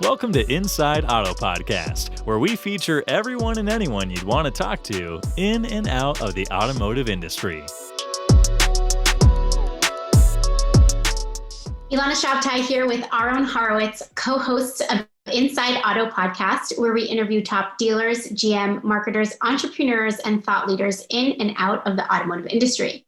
Welcome to Inside Auto Podcast, where we feature everyone and anyone you'd want to talk to in and out of the automotive industry. Ilana Shabtai here with Aaron Horowitz, co-hosts of Inside Auto Podcast, where we interview top dealers, GM, marketers, entrepreneurs, and thought leaders in and out of the automotive industry.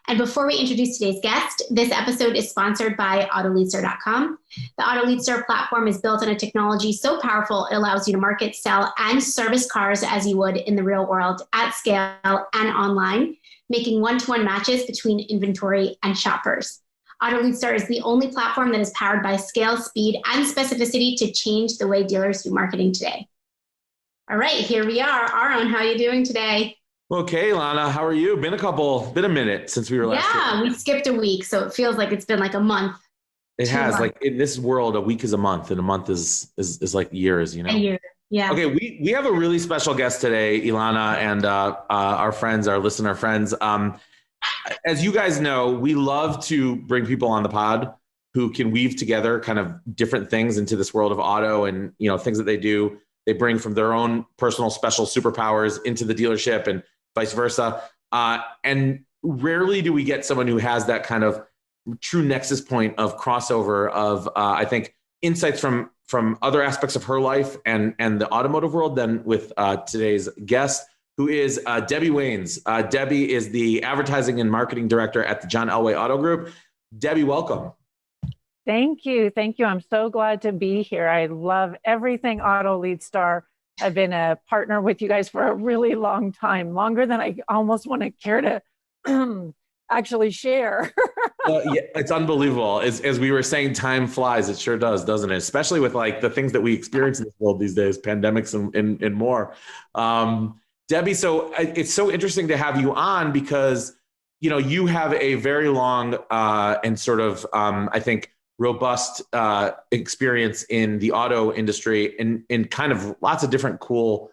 And before we introduce today's guest, this episode is sponsored by AutoLeadStar.com. The AutoLeadStar platform is built on a technology so powerful it allows you to market, sell, and service cars as you would in the real world at scale and online, making one-to-one matches between inventory and shoppers. AutoLeadStar is the only platform that is powered by scale, speed, and specificity to change the way dealers do marketing today. All right, here we are. Aaron, how are you doing today? Okay, Lana, how are you? Been a minute since we were last. Yeah, we skipped a week, so it feels like it's been like a month. It has, months. Like in this world, a week is a month, and a month is like years, you know. A year, yeah. Okay, we have a really special guest today, Ilana, and our friends, our listener friends. As you guys know, we love to bring people on the pod who can weave together kind of different things into this world of auto, and things that they do. They bring from their own personal special superpowers into the dealership, and vice versa. And rarely do we get someone who has that kind of true nexus point of crossover of, I think, insights from other aspects of her life and the automotive world than with today's guest, who is Debbie Waines. Debbie is the advertising and marketing director at the John Elway Auto Group. Debbie, welcome. Thank you. I'm so glad to be here. I love everything Auto Leadstar. I've been a partner with you guys for a really long time, longer than I almost want to care to actually share. Yeah, it's unbelievable. As we were saying, time flies. It sure does, doesn't it? Especially with like the things that we experience in this world these days, pandemics and more. Debbie, so it's so interesting to have you on because, you have a very long and sort of, I think, robust experience in the auto industry in kind of lots of different cool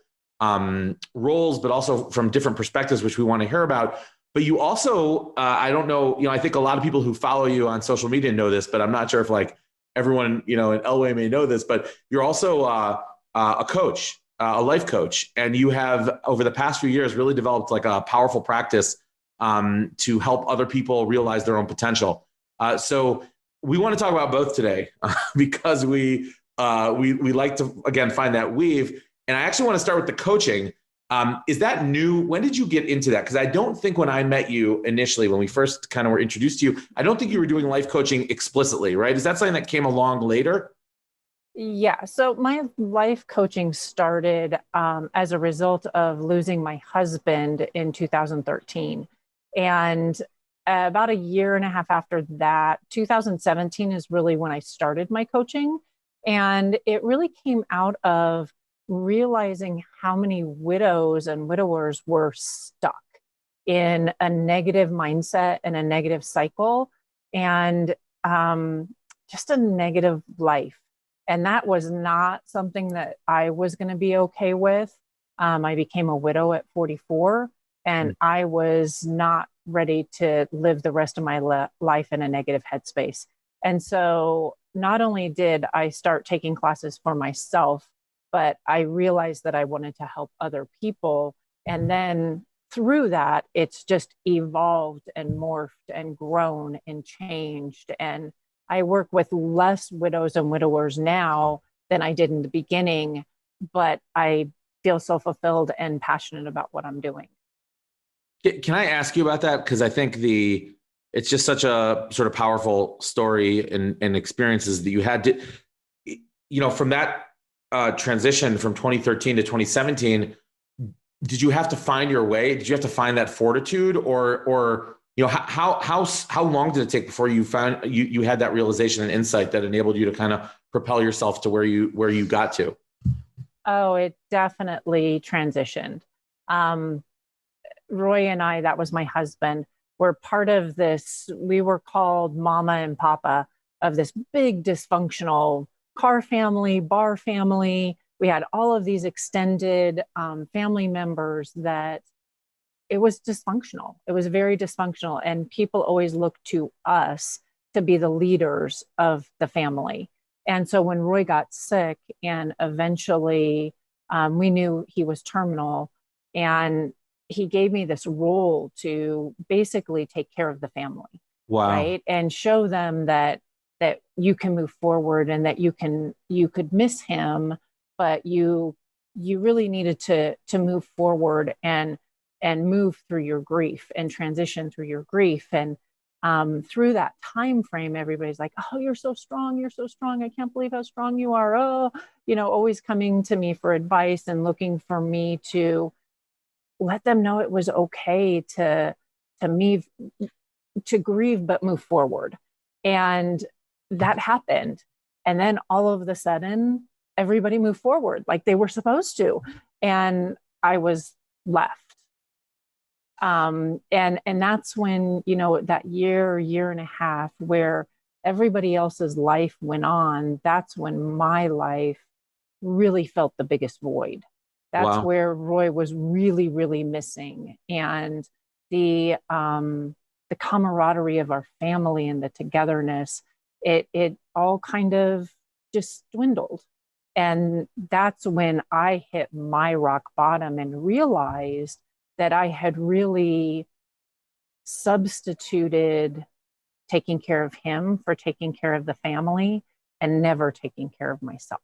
roles, but also from different perspectives, which we want to hear about. But you also, I don't know, I think a lot of people who follow you on social media know this, but I'm not sure if like everyone, in Elway may know this, but you're also a coach, a life coach. And you have, over the past few years, really developed like a powerful practice to help other people realize their own potential. So we want to talk about both today because we like to, again, find that weave. And I actually want to start with the coaching. Is that new? When did you get into that? Because I don't think when I met you initially, when we first kind of were introduced to you, I don't think you were doing life coaching explicitly, right? Is that something that came along later? Yeah. So my life coaching started as a result of losing my husband in 2013. And about a year and a half after that, 2017 is really when I started my coaching. And it really came out of realizing how many widows and widowers were stuck in a negative mindset and a negative cycle and just a negative life. And that was not something that I was going to be okay with. I became a widow at 44, and I was not ready to live the rest of my life in a negative headspace. And so not only did I start taking classes for myself, but I realized that I wanted to help other people. And then through that, it's just evolved and morphed and grown and changed. And I work with less widows and widowers now than I did in the beginning, but I feel so fulfilled and passionate about what I'm doing. Can I ask you about that? Because I think it's just such a sort of powerful story and experiences that you had to, from that transition from 2013 to 2017, did you have to find your way? Did you have to find that fortitude or how long did it take before you found you had that realization and insight that enabled you to kind of propel yourself to where you got to? Oh, it definitely transitioned. Roy and I, that was my husband, were part of this. We were called Mama and Papa of this big dysfunctional car family, bar family. We had all of these extended family members that it was dysfunctional. It was very dysfunctional. And people always looked to us to be the leaders of the family. And so when Roy got sick and eventually we knew he was terminal, and he gave me this role to basically take care of the family. Wow. Right. And show them that you can move forward, and that you could miss him, but you really needed to move forward and move through your grief and transition through your grief. And through that time frame, everybody's like, oh, you're so strong. You're so strong. I can't believe how strong you are. Oh, always coming to me for advice and looking for me to let them know it was okay to grieve, but move forward. And that happened. And then all of a sudden, everybody moved forward like they were supposed to. And I was left. And that's when, that year and a half where everybody else's life went on, that's when my life really felt the biggest void. That's where Roy was really, really missing. And the camaraderie of our family and the togetherness, it all kind of just dwindled. And that's when I hit my rock bottom and realized that I had really substituted taking care of him for taking care of the family and never taking care of myself.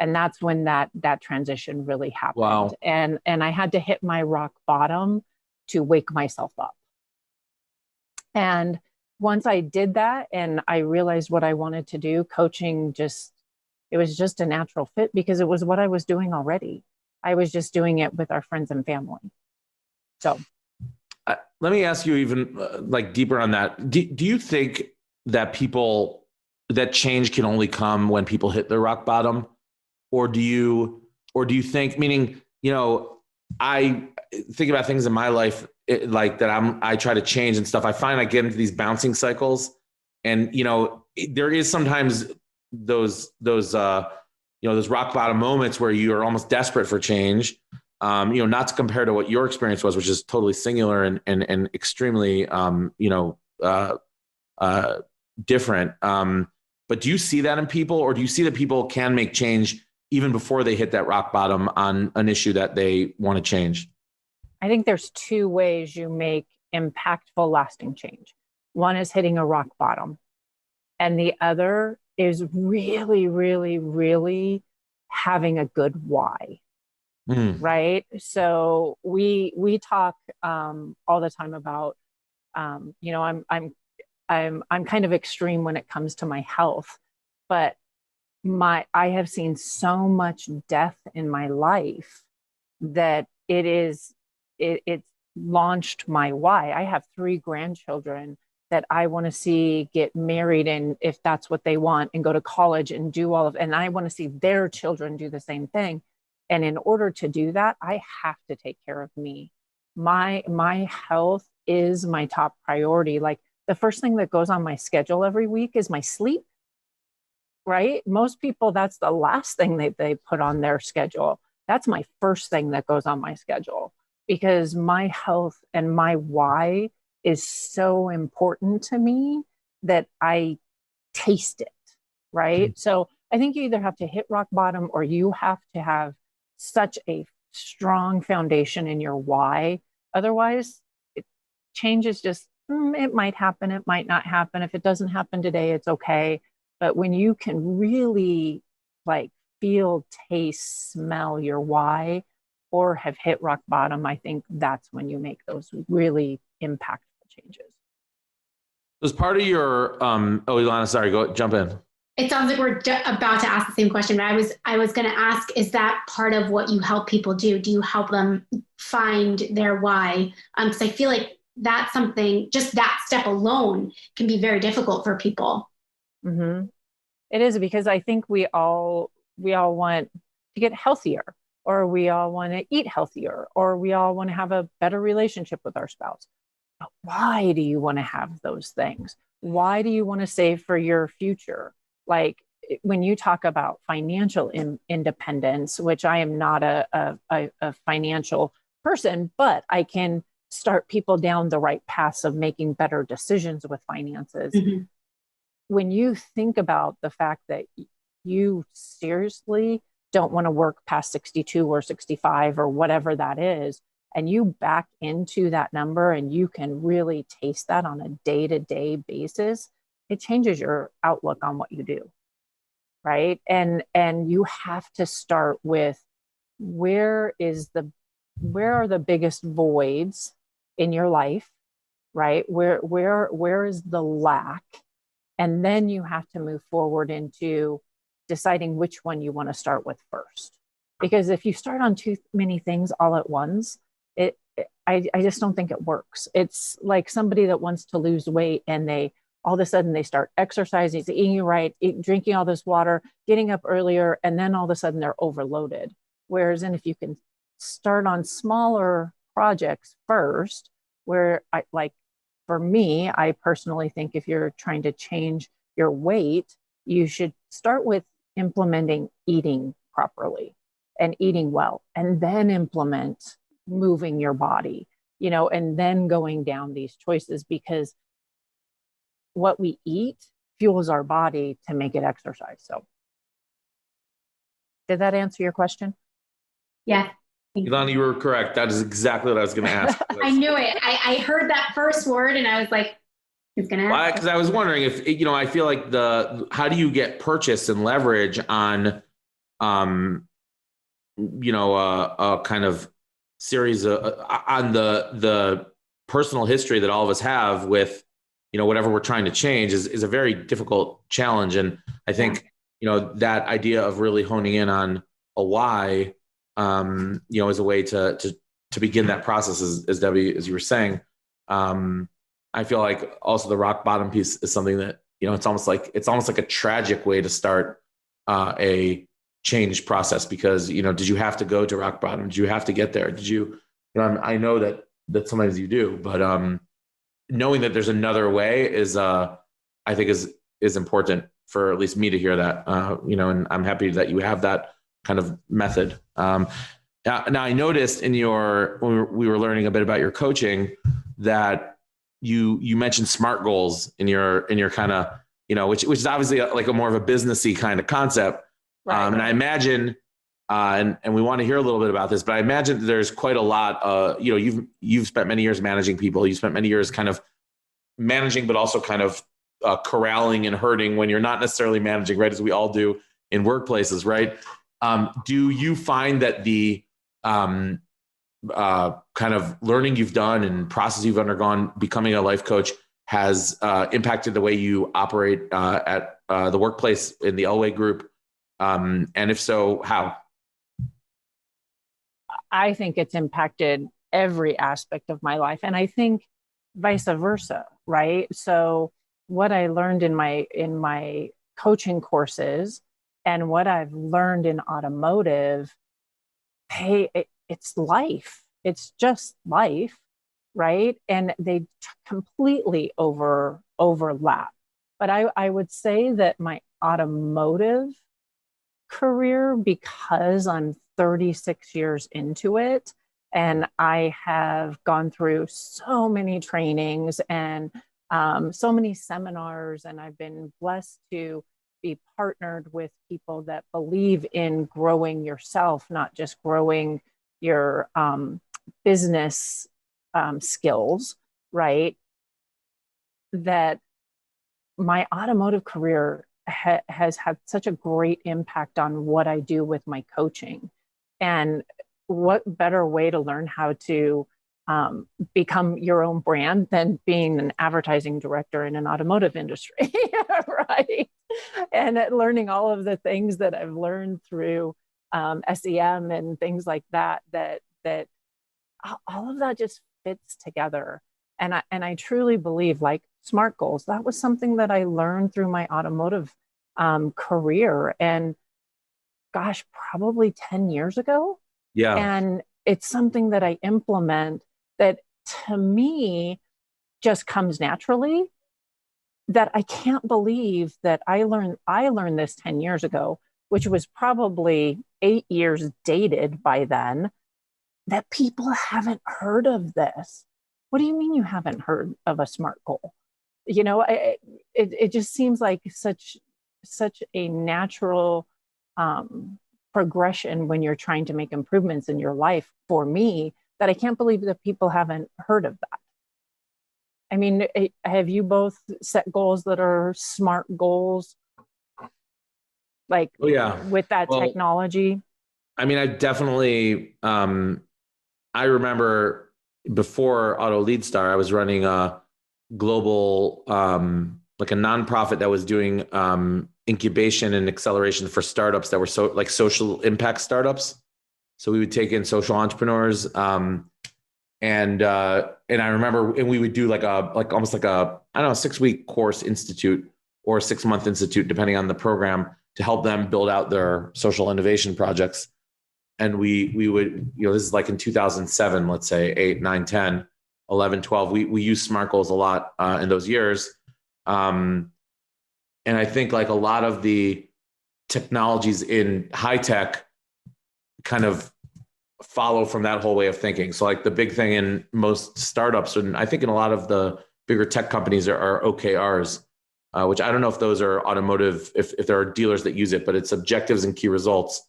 And that's when that transition really happened. Wow. And I had to hit my rock bottom to wake myself up. And once I did that and I realized what I wanted to do, coaching it was just a natural fit because it was what I was doing already. I was just doing it with our friends and family. So let me ask you even deeper on that. Do you think that that change can only come when people hit their rock bottom? Or do you think, meaning, I think about things in my life I try to change and stuff. I find I get into these bouncing cycles, and, there is sometimes those rock bottom moments where you are almost desperate for change. Not to compare to what your experience was, which is totally singular and extremely, different. But do you see that in people, or do you see that people can make change even before they hit that rock bottom on an issue that they want to change? I think there's two ways you make impactful, lasting change. One is hitting a rock bottom, and the other is really, really, really having a good why. Right. So we talk all the time about, I'm kind of extreme when it comes to my health, but I have seen so much death in my life that it's launched my why. I have 3 grandchildren that I want to see get married, and if that's what they want, and go to college and do and I want to see their children do the same thing. And in order to do that, I have to take care of me. My health is my top priority. Like, the first thing that goes on my schedule every week is my sleep, right? Most people, that's the last thing they put on their schedule. That's my first thing that goes on my schedule, because my health and my why is so important to me that I taste it, right? So I think you either have to hit rock bottom, or you have to have such a strong foundation in your why. Otherwise, change is just, it might happen, it might not happen. If it doesn't happen today, it's okay. But when you can really feel, taste, smell your why, or have hit rock bottom, I think that's when you make those really impactful changes. As part of your, Ilana, sorry, go jump in. It sounds like we're about to ask the same question, but I was going to ask, is that part of what you help people do? Do you help them find their why? Because I feel like that's something, just that step alone can be very difficult for people. Mm-hmm. It is, because I think we all want to get healthier, or we all want to eat healthier, or we all want to have a better relationship with our spouse. But why do you want to have those things? Why do you want to save for your future? Like, when you talk about financial independence, which I am not a financial person, but I can start people down the right paths of making better decisions with finances. Mm-hmm. when you think about the fact that you seriously don't want to work past 62 or 65 or whatever that is, and you back into that number and you can really taste that on a day-to-day basis, it changes your outlook on what you do, right? And you have to start with where are the biggest voids in your life, right? Where is the lack? And then you have to move forward into deciding which one you want to start with first. Because if you start on too many things all at once, I just don't think it works. It's like somebody that wants to lose weight and they all of a sudden they start exercising, eating right, drinking all this water, getting up earlier, and then all of a sudden they're overloaded. Whereas if you can start on smaller projects first, where for me, I personally think if you're trying to change your weight, you should start with implementing eating properly and eating well, and then implement moving your body, and then going down these choices, because what we eat fuels our body to make it exercise. So did that answer your question? Yeah. Ilana, you were correct. That is exactly what I was going to ask. I knew it. I heard that first word and I was like, he's going to ask. Because I was wondering if, I feel like how do you get purchase and leverage on, a kind of series on the personal history that all of us have with, whatever we're trying to change is a very difficult challenge. And I think, that idea of really honing in on a why, is a way to begin that process, as Debbie, as you were saying. I feel like also the rock bottom piece is something that, it's almost like a tragic way to start a change process, because, did you have to go to rock bottom? Did you have to get there? Did you, I know that sometimes you do, but knowing that there's another way is, I think is important for at least me to hear that, and I'm happy that you have that kind of method. Now I noticed when we were learning a bit about your coaching that you mentioned SMART goals in your kind of, which is obviously like a more of a businessy kind of concept. Right. And I imagine, and we want to hear a little bit about this, but I imagine there's quite a lot, you've spent many years managing people. You spent many years kind of managing, but also kind of corralling and herding when you're not necessarily managing, right? As we all do in workplaces, right? Do you find that the kind of learning you've done and process you've undergone becoming a life coach has impacted the way you operate at the workplace in the Elway Group? And if so, how? I think it's impacted every aspect of my life. And I think vice versa, right? So what I learned in my coaching courses and what I've learned in automotive, hey, it's life. It's just life, right? And they completely overlap. But I would say that my automotive career, because I'm 36 years into it, and I have gone through so many trainings and so many seminars, and I've been blessed to be partnered with people that believe in growing yourself, not just growing your business skills, right? That my automotive career has had such a great impact on what I do with my coaching. And what better way to learn how to become your own brand than being an advertising director in an automotive industry, right? And learning all of the things that I've learned through SEM and things like that all of that just fits together. And I truly believe, like SMART goals, that was something that I learned through my automotive career. And gosh, probably 10 years ago. Yeah. And it's something that I implement that to me just comes naturally, that I can't believe that I learned this 10 years ago, which was probably 8 years dated by then, that people haven't heard of this. What do you mean you haven't heard of a SMART goal? it just seems like such a natural progression when you're trying to make improvements in your life for me, that I can't believe that people haven't heard of that. I mean, have you both set goals that are SMART goals? Like, Oh, yeah. with that technology? I mean, I definitely, I remember before Auto Lead Star, I was running a global, like a nonprofit that was doing incubation and acceleration for startups that were social impact startups. So we would take in social entrepreneurs, and I remember, and we would do almost like a, I don't know, 6-week course institute or a 6-month institute, depending on the program, to help them build out their social innovation projects. And we would, this is like in 2007, let's say 8, 9, 10, 11, 12, we used SMART goals a lot in those years. And I think like a lot of the technologies in high tech kind of follow from that whole way of thinking. So like the big thing in most startups, and I think in a lot of the bigger tech companies are OKRs, which I don't know if those are automotive, if there are dealers that use it, but it's objectives and key results,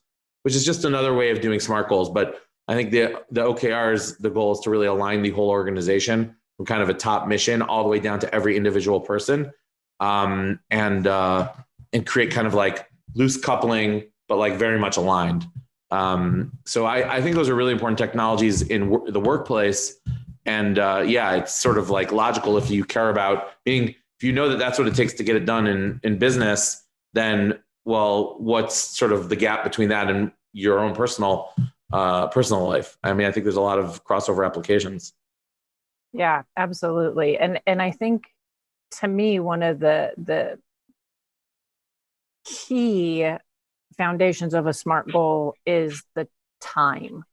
which is just another way of doing SMART goals. But I think the OKRs, the goal is to really align the whole organization from kind of a top mission all the way down to every individual person, and create kind of like loose coupling, but like very much aligned. So I think those are really important technologies in the workplace. And it's sort of like logical if you care about being, if you know that that's what it takes to get it done in business, then, well, what's sort of the gap between that and your own personal life? I mean, I think there's a lot of crossover applications. Yeah, absolutely. And I think, to me, one of the key foundations of a SMART goal is the time.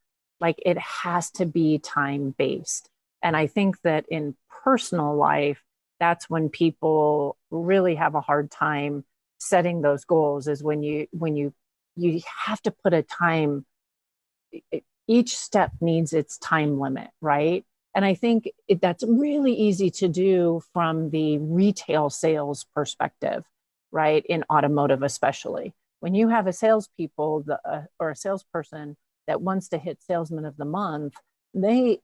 Like, it has to be time based. And I think that in personal life, that's when people really have a hard time setting those goals, is when you have to put a time. Each step needs its time limit, right? And I think that's really easy to do from the retail sales perspective, right? In automotive, especially when you have a salespeople or a salesperson that wants to hit salesman of the month, they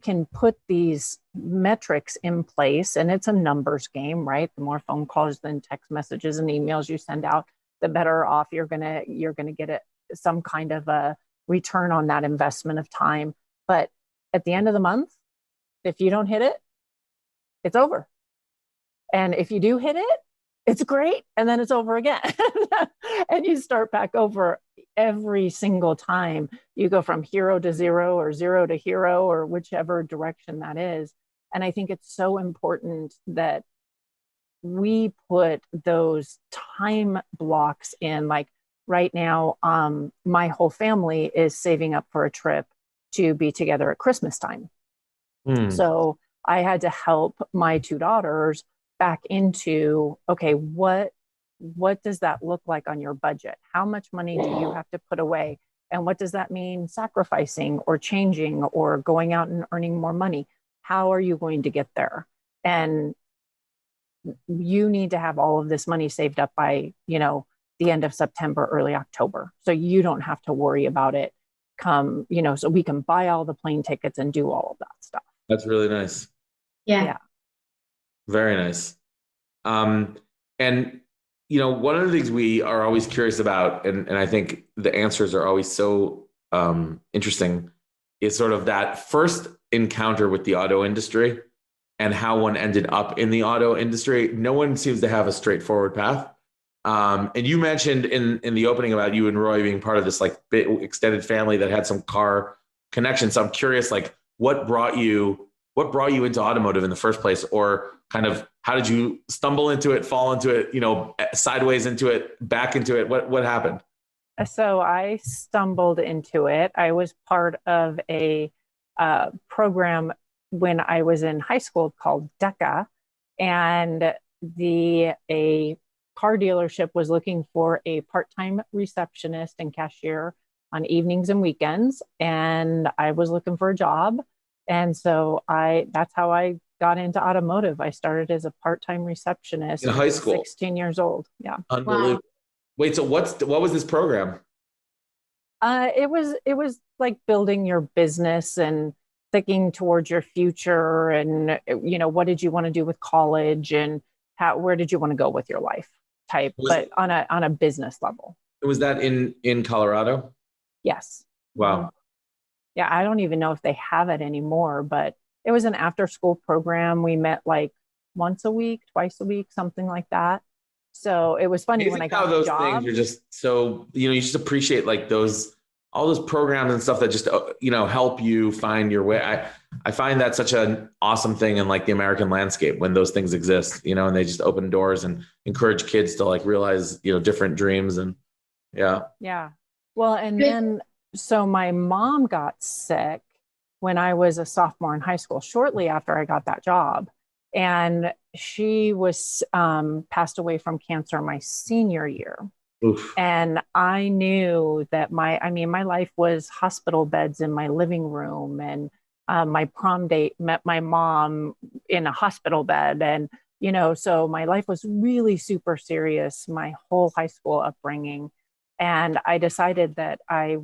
can put these metrics in place, and it's a numbers game, right? The more phone calls and text messages and emails you send out, the better off you're gonna get some kind of a return on that investment of time. But at the end of the month, if you don't hit it, it's over. And if you do hit it, it's great. And then it's over again. And you start back over every single time. You go from hero to zero, or zero to hero, or whichever direction that is. And I think it's so important that we put those time blocks in. Like right now, my whole family is saving up for a trip to be together at Christmas time. So I had to help my 2 daughters back into, okay, what does that look like on your budget? How much money do you have to put away? And what does that mean sacrificing or changing or going out and earning more money? How are you going to get there? And you need to have all of this money saved up by, the end of September, early October. So you don't have to worry about it come, so we can buy all the plane tickets and do all of that stuff. That's really nice. Yeah. Very nice. And, one of the things we are always curious about, and I think the answers are always so interesting, is sort of that first encounter with the auto industry and how one ended up in the auto industry. No one seems to have a straightforward path. And you mentioned in the opening about you and Roy being part of this like big extended family that had some car connection. So I'm curious, like, what brought you into automotive in the first place, or kind of how did you stumble into it, fall into it, sideways into it, back into it? What happened? So I stumbled into it. I was part of a program when I was in high school called DECA, and a car dealership was looking for a part-time receptionist and cashier on evenings and weekends. And I was looking for a job. And so that's how I got into automotive. I started as a part-time receptionist in high school, 16 years old. Yeah. Unbelievable. Wow. Wait, so what was this program? It was like building your business and thinking towards your future, and what did you want to do with college, and where did you want to go with your life type, but on a business level. Was that in Colorado? Yes. Wow. Yeah, I don't even know if they have it anymore, but it was an after school program. We met like once a week, twice a week, something like that. So it was funny when I got those the job. Things are just so, you just appreciate like all those programs and stuff that just, help you find your way. I find that such an awesome thing in like the American landscape when those things exist, and they just open doors and encourage kids to like realize, different dreams and yeah. Yeah. Well, and then, so my mom got sick when I was a sophomore in high school, shortly after I got that job. And she was passed away from cancer my senior year. Oof. And I knew that my life was hospital beds in my living room. And my prom date met my mom in a hospital bed. And, so my life was really super serious, my whole high school upbringing. And I decided that I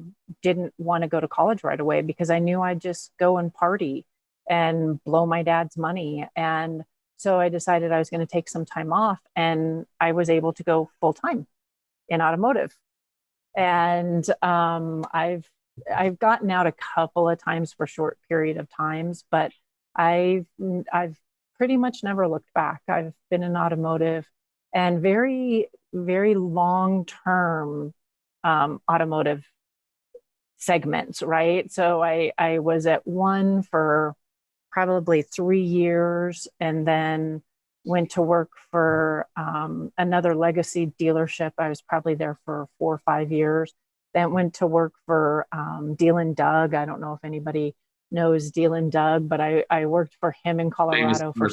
didn't want to go to college right away because I knew I'd just go and party and blow my dad's money. And so I decided I was going to take some time off, and I was able to go full time in automotive. And I've gotten out a couple of times for short period of times, but I've pretty much never looked back. I've been in automotive, and very, very long-term automotive segments, right? So I was at one for probably 3 years, and then went to work for another legacy dealership. I was probably there for 4 or 5 years. Then went to work for Deal and Doug. I don't know if anybody knows Deal and Doug, but I worked for him in Colorado for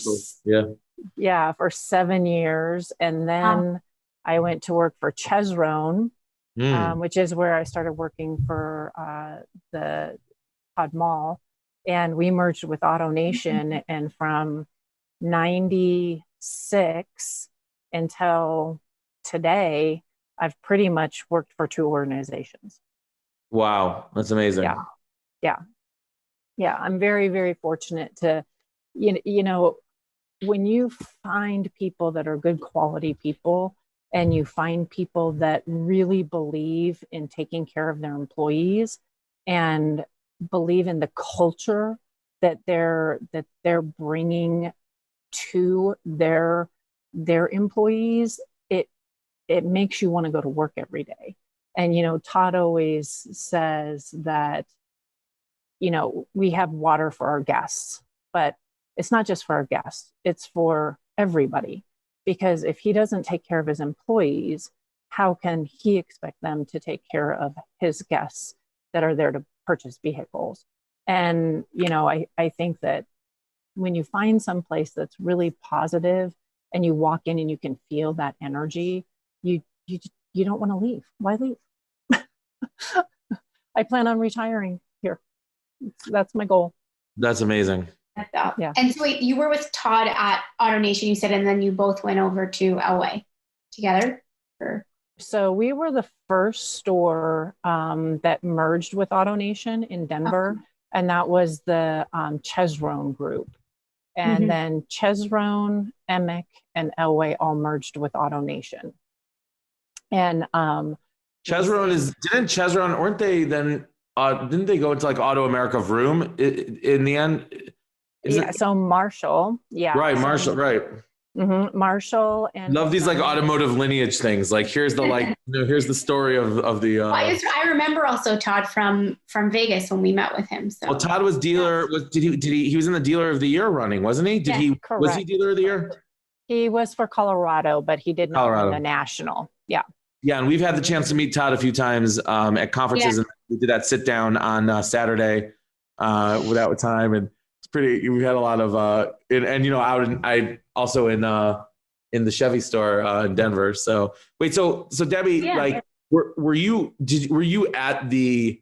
7 years. And then I went to work for Chesrone, which is where I started working for the Todd Mall. And we merged with Autonation. And from 96 until today, I've pretty much worked for 2 organizations. Wow. That's amazing. Yeah. I'm very, very fortunate to, when you find people that are good quality people, and you find people that really believe in taking care of their employees and believe in the culture that they're bringing to their employees, it makes you want to go to work every day. And Todd always says that we have water for our guests, but it's not just for our guests, it's for everybody. Because if he doesn't take care of his employees, how can he expect them to take care of his guests that are there to purchase vehicles? And, I think that when you find some place that's really positive and you walk in and you can feel that energy, you don't want to leave. Why leave? I plan on retiring here. That's my goal. That's amazing. Yeah. And so wait, you were with Todd at Autonation, you said, and then you both went over to Elway together? So we were the first store that merged with Autonation in Denver. And that was the Chesrone group. And then Chesrone, Emick, and Elway all merged with Autonation. And didn't Chesrone, weren't they then, didn't they go into like Auto America Vroom in the end? So Marshall. Yeah. Right. Marshall. Right. Marshall and love these like automotive lineage things. Like here's the here's the story of the. I remember also Todd from Vegas when we met with him. So. Well, Todd was dealer. He was in the dealer of the year running, wasn't he? Correct. Was he dealer of the year? He was for Colorado, but he did not win the national. Yeah. Yeah, and we've had the chance to meet Todd a few times at conferences, and we did that sit down on Saturday without time, and it's pretty. We had a lot of I also in the Chevy store in Denver. So wait, so Debbie, like, were you there at the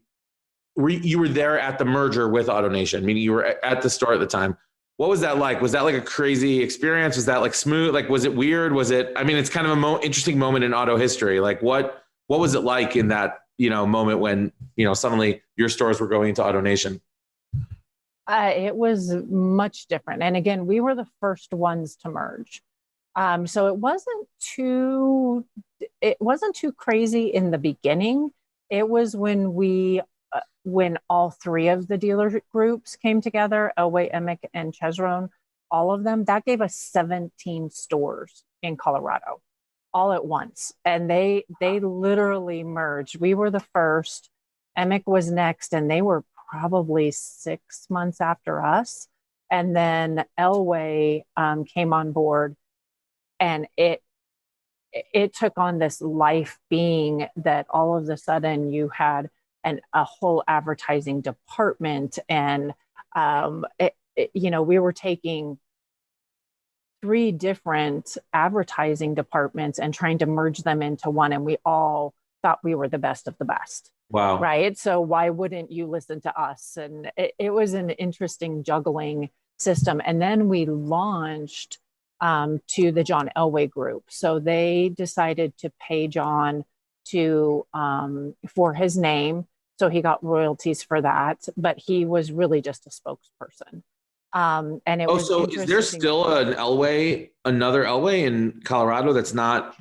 merger with Autonation? Meaning you were at the store at the time. What was that like? Was that like a crazy experience? Was that like smooth? Like, was it weird? Was it, I mean, it's kind of a interesting moment in auto history. Like what was it like in that, moment when, suddenly your stores were going into AutoNation? It was much different. And again, we were the first ones to merge. So it wasn't too crazy in the beginning. It was when all three of the dealer groups came together, Elway, Emick, and Chesron, all of them, that gave us 17 stores in Colorado all at once. And they literally merged. We were the first, Emick was next, and they were probably 6 months after us. And then Elway came on board, and it took on this life being that all of a sudden you had a whole advertising department. And, we were taking 3 different advertising departments and trying to merge them into one. And we all thought we were the best of the best. Wow. Right. So why wouldn't you listen to us? And it was an interesting juggling system. And then we launched to the John Elway Group. So they decided to pay John for his name. So he got royalties for that, but he was really just a spokesperson. And it was so is there still another Elway in Colorado that's not?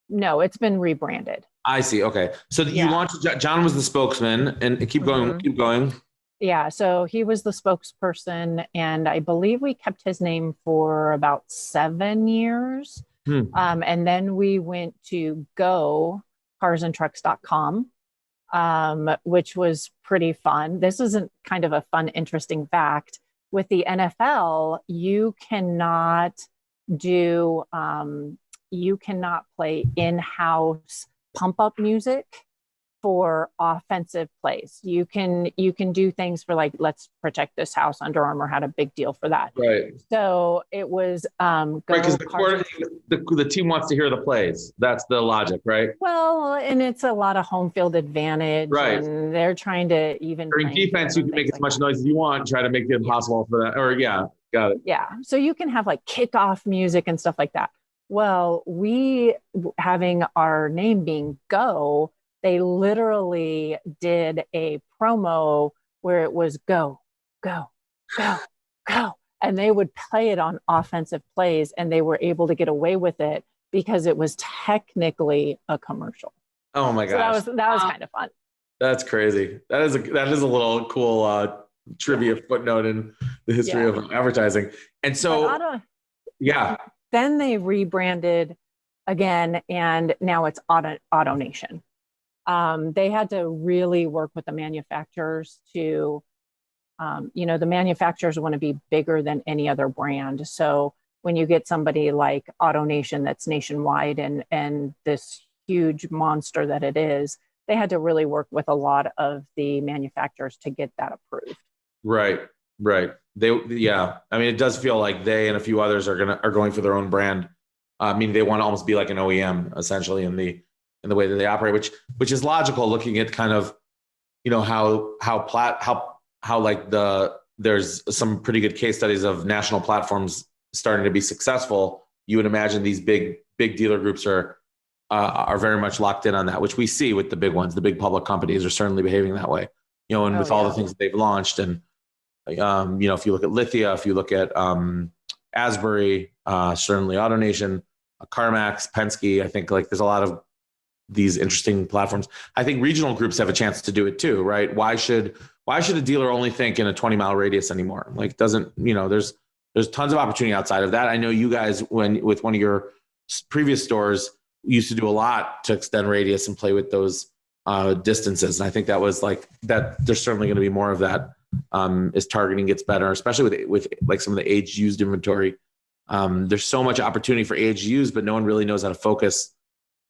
No, it's been rebranded. I see. Okay. So you launched, John was the spokesman, and keep going. Yeah. So he was the spokesperson, and I believe we kept his name for about 7 years. And then we went to go carsandtrucks.com, which was pretty fun. This isn't kind of a fun, interesting fact. With the NFL, you cannot play in-house pump-up music for offensive plays. You can do things for like, let's protect this house. Under Armour had a big deal for that. Right. So it was because the team wants to hear the plays. That's the logic, right? Well, and it's a lot of home field advantage. Right. And they're trying to even during defense, you can make as much noise as you want and try to make it impossible for that. Or got it. Yeah. So you can have like kickoff music and stuff like that. Well, we having our name being Go, they literally did a promo where it was go, go, go, go. And they would play it on offensive plays, and they were able to get away with it because it was technically a commercial. Oh my gosh. So that was kind of fun. That's crazy. That is a little cool trivia footnote in the history of advertising. And so, Then they rebranded again, and now it's Autonation. They had to really work with the manufacturers to, the manufacturers want to be bigger than any other brand. So when you get somebody like Autonation that's nationwide and this huge monster that it is, they had to really work with a lot of the manufacturers to get that approved. Right. I mean, it does feel like they and a few others are going for their own brand. I mean, they want to almost be like an OEM essentially in the way that they operate, which is logical looking at kind of, how like there's some pretty good case studies of national platforms starting to be successful. You would imagine these big dealer groups are very much locked in on that, which we see with the big ones. The big public companies are certainly behaving that way, and with all the things that they've launched. And, if you look at Lithia, if you look at Asbury, certainly AutoNation, CarMax, Penske, I think like there's a lot of these interesting platforms. I think regional groups have a chance to do it too, right? Why should a dealer only think in a 20-mile radius anymore? Like there's tons of opportunity outside of that. I know you guys, with one of your previous stores, used to do a lot to extend radius and play with those distances. And I think that was like that. There's certainly going to be more of that as targeting gets better, especially with like some of the aged used inventory. There's so much opportunity for aged used, but no one really knows how to focus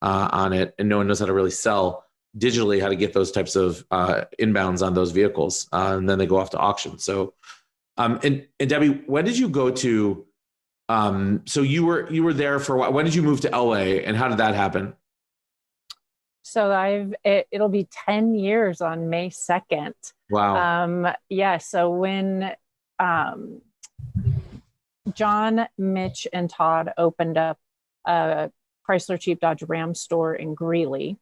on it, and no one knows how to really sell digitally, how to get those types of inbounds on those vehicles, and then they go off to auction. So, and Debbie, when did you go to? So you were there for what? When did you move to Elway, and how did that happen? So it'll be 10 years on May 2nd. Wow. So when John, Mitch, and Todd opened up a Chrysler Jeep Dodge Ram store in Greeley.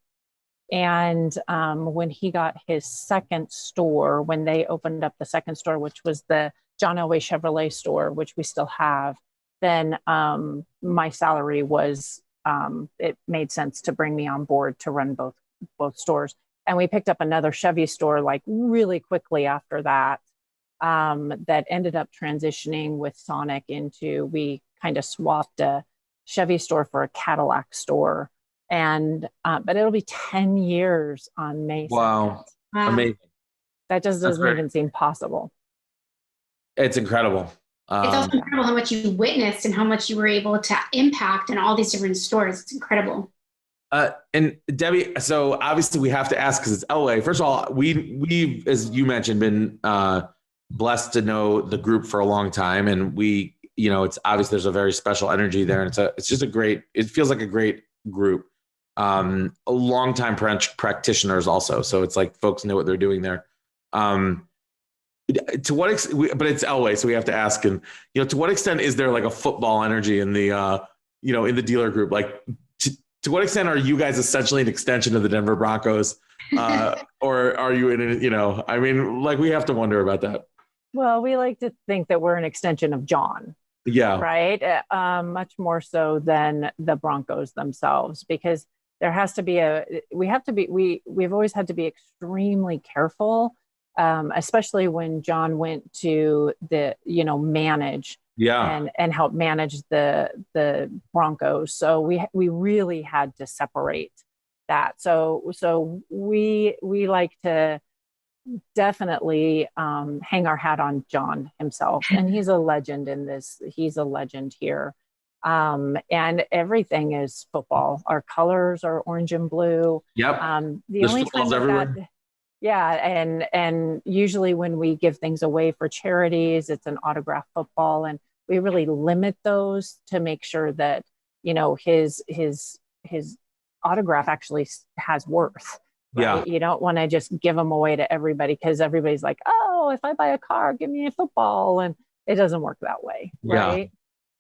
And when he got his second store, when they opened up the second store, which was the John Elway Chevrolet store, which we still have, then my salary was, it made sense to bring me on board to run both stores. And we picked up another Chevy store like really quickly after that, that ended up transitioning with Sonic into, we kind of swapped a Chevy store for a Cadillac store. And but it'll be 10 years on May 2nd. Wow. Amazing. That just doesn't even seem possible. It's incredible. It's also incredible how much you witnessed and how much you were able to impact in all these different stores. It's incredible. And Debbie, so obviously we have to ask, because it's Elway. First of all, we've, as you mentioned, been blessed to know the group for a long time. And we, it's obvious there's a very special energy there. And it's just it feels like a great group. A longtime practitioners also. So it's like folks know what they're doing there. To what extent, but it's Elway, so we have to ask, and to what extent is there like a football energy in the in the dealer group? Like to what extent are you guys essentially an extension of the Denver Broncos, or are you in I mean, like, we have to wonder about that. Well, we like to think that we're an extension of John. Yeah. Right. Much more so than the Broncos themselves, because there has to be we've always had to be extremely careful, especially when John went to manage and help manage the Broncos. So we really had to separate that. So we like to definitely hang our hat on John himself, and he's a legend in this. He's a legend here. And everything is football. Our colors are orange and blue. Yep. The only time that, and usually when we give things away for charities, it's an autograph football, and we really limit those to make sure that his autograph actually has worth. Right? Yeah. You don't want to just give them away to everybody, because everybody's like, oh, if I buy a car, give me a football. And it doesn't work that way. Right.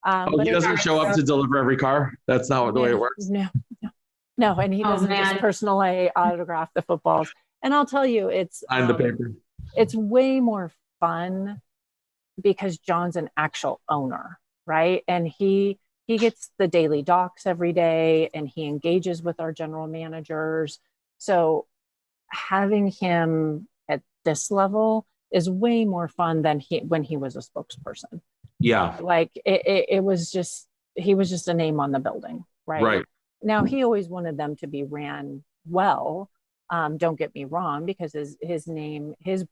But he doesn't show up to deliver every car. That's not the way it works. No. And he doesn't just personally autograph the footballs. And I'll tell you, it's on the paper. It's way more fun because John's an actual owner. Right. And he gets the daily docs every day, and he engages with our general managers. So having him at this level is way more fun than when he was a spokesperson. Yeah. Like it was just, he was just a name on the building. Right. Now, he always wanted them to be ran well. Don't get me wrong, because his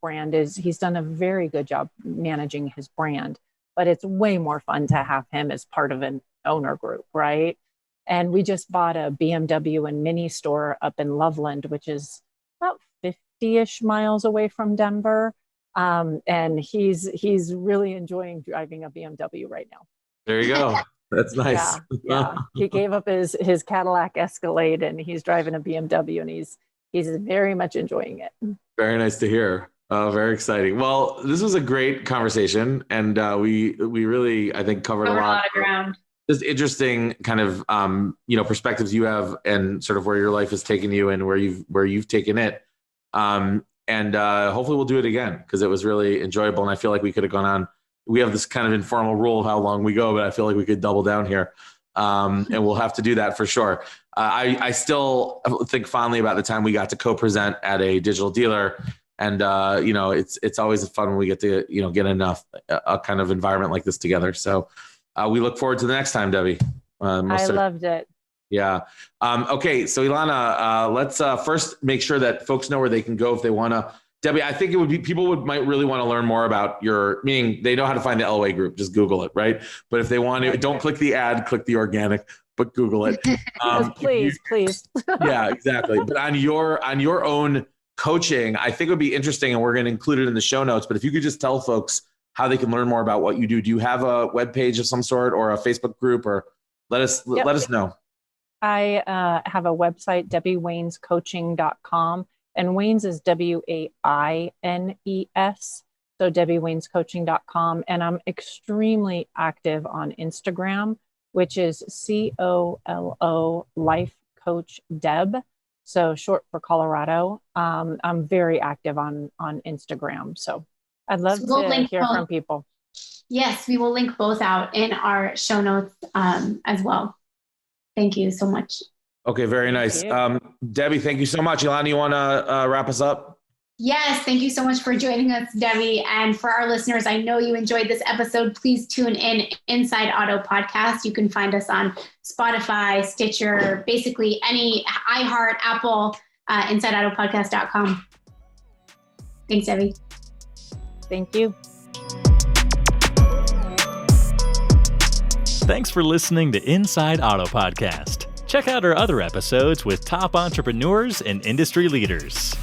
brand he's done a very good job managing his brand, but it's way more fun to have him as part of an owner group. Right. And we just bought a BMW and Mini store up in Loveland, which is about 50-ish miles away from Denver. And he's really enjoying driving a BMW right now. There you go. That's nice. Yeah. He gave up his Cadillac Escalade, and he's driving a BMW, and he's very much enjoying it. Very nice to hear. Very exciting. Well, this was a great conversation, and we really, I think, covered a lot of ground. Just interesting kind of perspectives you have, and sort of where your life has taken you and where you've taken it. And hopefully we'll do it again, because it was really enjoyable. And I feel like we could have gone on. We have this kind of informal rule of how long we go, but I feel like we could double down here. And we'll have to do that for sure. I still think fondly about the time we got to co-present at a digital dealer. And, it's always fun when we get to, get enough a kind of environment like this together. So we look forward to the next time, Debbie. I loved it. Yeah. Okay. So Ilana, let's first make sure that folks know where they can go if they want to. Debbie, I think it would be, might really want to learn more about meaning they know how to find the Elway group. Just Google it. Right. But if they want to, don't click the ad, click the organic, but Google it. Please. Yeah, exactly. But on your own coaching, I think it would be interesting, and we're going to include it in the show notes, but if you could just tell folks how they can learn more about what you do. Do you have a web page of some sort or a Facebook group, or let us know? I have a website, debbiewainescoaching.com, and Waines is Waines. So DebbieWainesCoaching.com. And I'm extremely active on Instagram, which is COLO Life Coach Deb. So short for Colorado. I'm very active on Instagram. So I'd love to hear from people. Yes, we will link both out in our show notes as well. Thank you so much. Okay, very nice. Debbie, thank you so much. Ilana, you want to wrap us up? Yes, thank you so much for joining us, Debbie. And for our listeners, I know you enjoyed this episode. Please tune in Inside Auto Podcast. You can find us on Spotify, Stitcher, basically any iHeart, Apple, InsideAutoPodcast.com. Thanks, Debbie. Thank you. Thanks for listening to Inside Auto Podcast. Check out our other episodes with top entrepreneurs and industry leaders.